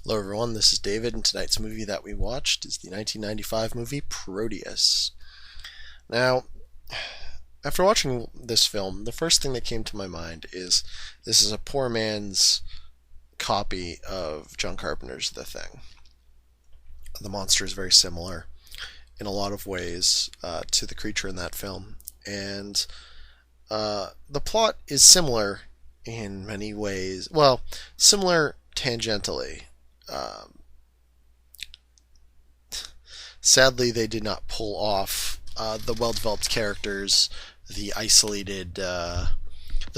Hello everyone, this is David, and tonight's movie that we watched is the 1995 movie Proteus. Now, after watching this film, the first thing that came to my mind is this is a poor man's copy of John Carpenter's The Thing. The monster is very similar in a lot of ways to the creature in that film, and the plot is similar in many ways. Well, similar tangentially. Sadly, they did not pull off the well-developed characters, the isolated, the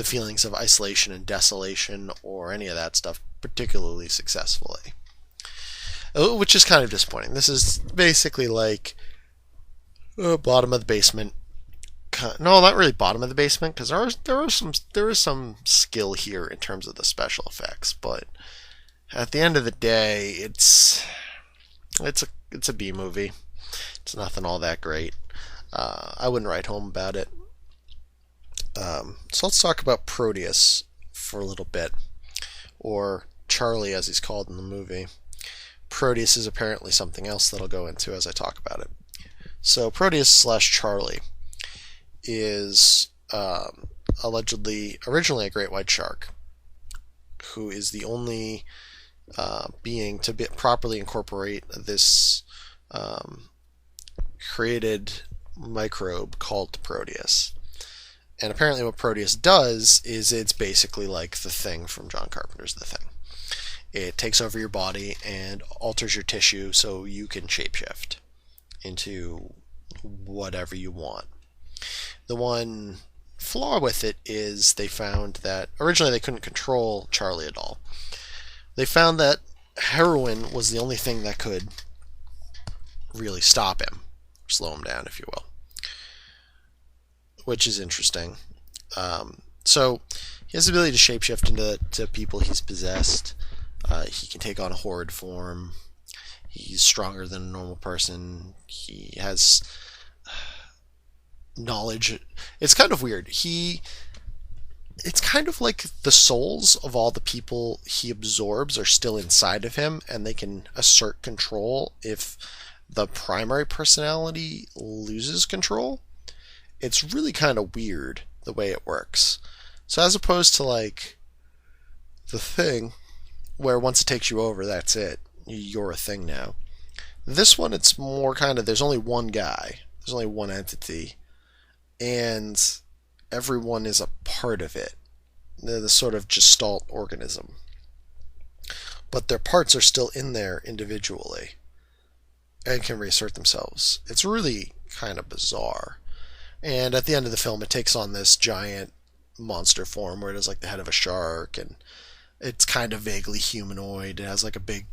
feelings of isolation and desolation, or any of that stuff particularly successfully. Which is kind of disappointing. This is basically like bottom of the basement. No, not really bottom of the basement, because there is some skill here in terms of the special effects, but at the end of the day, it's a B movie. It's nothing all that great. I wouldn't write home about it. So let's talk about Proteus for a little bit, or Charlie as he's called in the movie. Proteus is apparently something else that I'll go into as I talk about it. So Proteus slash Charlie is originally a great white shark, who is the only being to properly incorporate this created microbe called Proteus. And apparently what Proteus does is it's basically like The Thing from John Carpenter's The Thing. It takes over your body and alters your tissue so you can shapeshift into whatever you want. The one flaw with it is they found that originally they couldn't control Charlie at all. They found that heroin was the only thing that could really stop him, slow him down, if you will, which is interesting. So he has the ability to shapeshift into people he's possessed. He can take on a horrid form. He's stronger than a normal person. He has knowledge. It's kind of weird. It's kind of like the souls of all the people he absorbs are still inside of him, and they can assert control if the primary personality loses control. It's really kind of weird the way it works. So as opposed to like The Thing, where once it takes you over, that's it. You're a thing now. This one, it's more kind of, there's only one guy. There's only one entity. And everyone is a part of it. They're the sort of gestalt organism. But their parts are still in there individually and can reassert themselves. It's really kind of bizarre. And at the end of the film, it takes on this giant monster form where it has like the head of a shark, and it's kind of vaguely humanoid. It has like a big,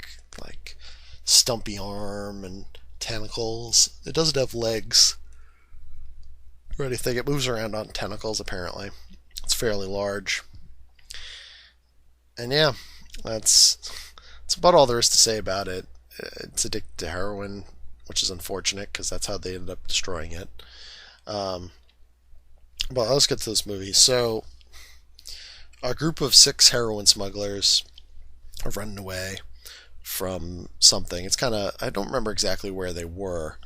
like, stumpy arm and tentacles. It doesn't have legs or anything. It moves around on tentacles, apparently. It's fairly large. And yeah, that's about all there is to say about it. It's addicted to heroin, which is unfortunate because that's how they ended up destroying it. But let's get to this movie. So, a group of 6 heroin smugglers are running away from something. It's kind of, I don't remember exactly where they were.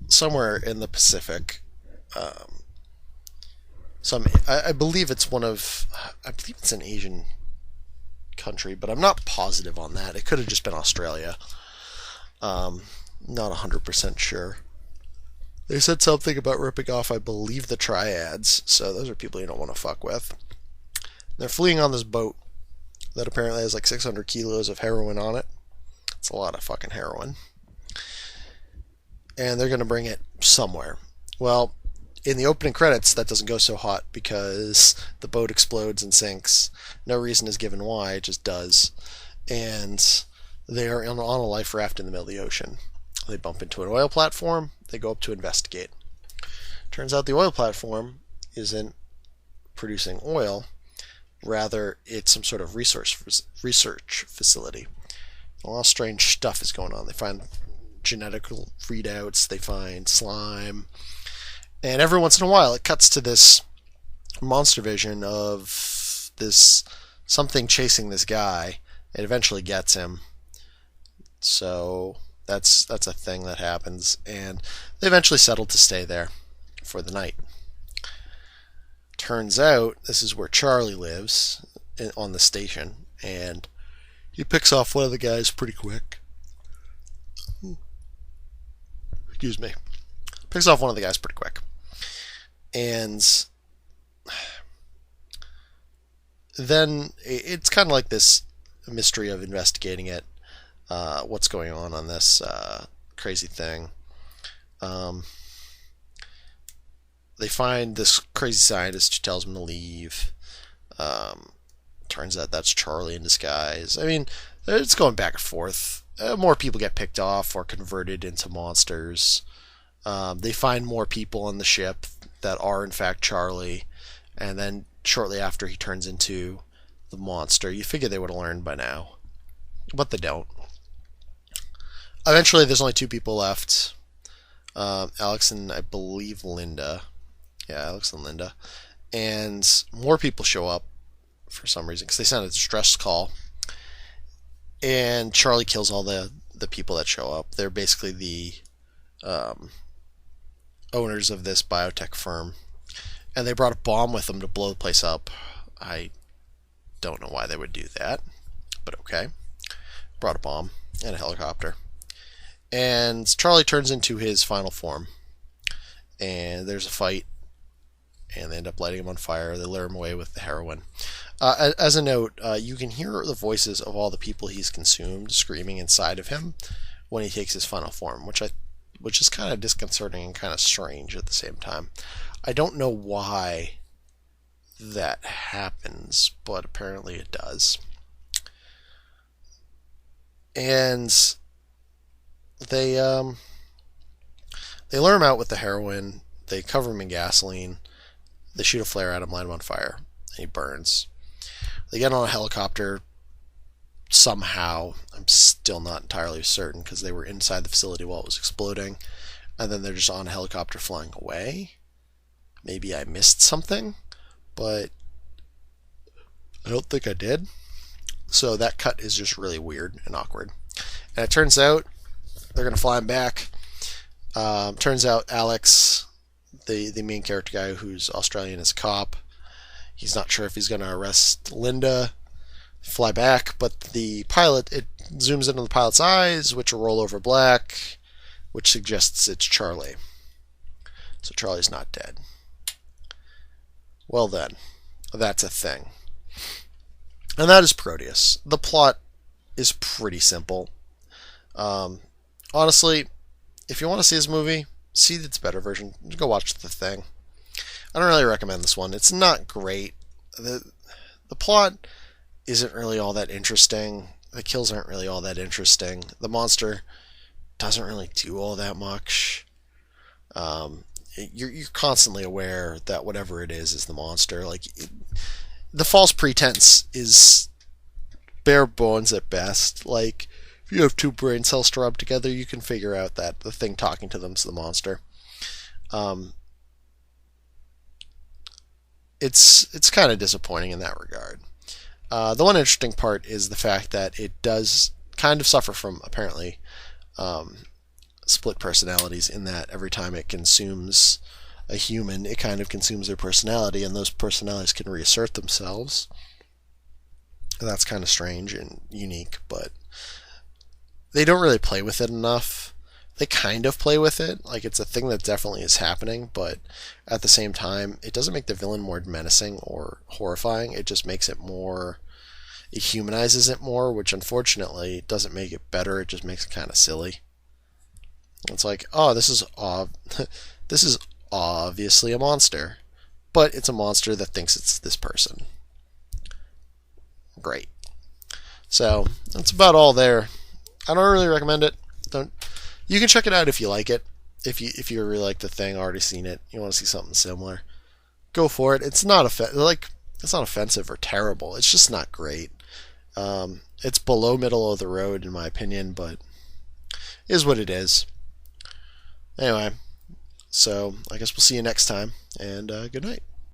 Somewhere in the Pacific. I believe it's an Asian country, but I'm not positive on that. It could have just been Australia. Not 100% sure. They said something about ripping off, I believe, the triads, so those are people you don't want to fuck with. They're fleeing on this boat that apparently has like 600 kilos of heroin on it. It's a lot of fucking heroin. And they're going to bring it somewhere. Well, in the opening credits, that doesn't go so hot because the boat explodes and sinks. No reason is given why, it just does. And they are on a life raft in the middle of the ocean. They bump into an oil platform. They go up to investigate. Turns out the oil platform isn't producing oil. Rather, it's some sort of research facility. A lot of strange stuff is going on. They find genetic readouts. They find slime. And every once in a while, it cuts to this monster vision of this something chasing this guy. It eventually gets him. So that's a thing that happens, and they eventually settle to stay there for the night. Turns out this is where Charlie lives on the station, and he picks off one of the guys pretty quick. Excuse me. Picks off one of the guys pretty quick. And then it's kind of like this mystery of investigating it. What's going on this crazy thing. They find this crazy scientist who tells them to leave. Turns out that's Charlie in disguise. I mean, it's going back and forth. More people get picked off or converted into monsters. They find more people on the ship that are in fact Charlie, and then shortly after he turns into the monster. You figure they would have learned by now, but they don't. Eventually, there's only two people left. Alex and I believe Linda. Yeah, Alex and Linda. And more people show up for some reason because they send a distress call. And Charlie kills all the people that show up. They're basically the owners of this biotech firm. And they brought a bomb with them to blow the place up. I don't know why they would do that, but okay. Brought a bomb and a helicopter. And Charlie turns into his final form. And there's a fight. And they end up lighting him on fire. They lure him away with the heroin. As a note, you can hear the voices of all the people he's consumed screaming inside of him when he takes his final form, which is kind of disconcerting and kind of strange at the same time. I don't know why that happens, but apparently it does. And they lure him out with the heroin. They cover him in gasoline. They shoot a flare at him, light him on fire, and he burns. They get on a helicopter somehow. I'm still not entirely certain because they were inside the facility while it was exploding. And then they're just on a helicopter flying away. Maybe I missed something, but I don't think I did. So that cut is just really weird and awkward. And it turns out they're going to fly him back. Turns out Alex, the main character guy who's Australian, is a cop. He's not sure if he's going to arrest Linda, fly back, but the pilot, it zooms into the pilot's eyes, which roll over black, which suggests it's Charlie. So Charlie's not dead. Well then, that's a thing. And that is Proteus. The plot is pretty simple. Honestly, if you want to see this movie, see its better version. Go watch The Thing. I don't really recommend this one. It's not great. The plot isn't really all that interesting. The kills aren't really all that interesting. The monster doesn't really do all that much. You're constantly aware that whatever it is the monster. The false pretense is bare bones at best. Like, if you have two brain cells to rub together, you can figure out that the thing talking to them is the monster. It's kind of disappointing in that regard. The one interesting part is the fact that it does kind of suffer from, apparently, split personalities, in that every time it consumes a human, it kind of consumes their personality, and those personalities can reassert themselves. And that's kind of strange and unique, but they don't really play with it enough. They kind of play with it, like it's a thing that definitely is happening, but at the same time, it doesn't make the villain more menacing or horrifying. It just makes it more, it humanizes it more, which unfortunately doesn't make it better. It just makes it kind of silly. It's like, oh, this is obviously a monster, but it's a monster that thinks it's this person. Great. So that's about all there. I don't really recommend it. You can check it out if you like it. If you really like The Thing, already seen it, you want to see something similar, go for it. It's not offensive or terrible. It's just not great. It's below middle of the road in my opinion, but it is what it is. Anyway, so I guess we'll see you next time, and good night.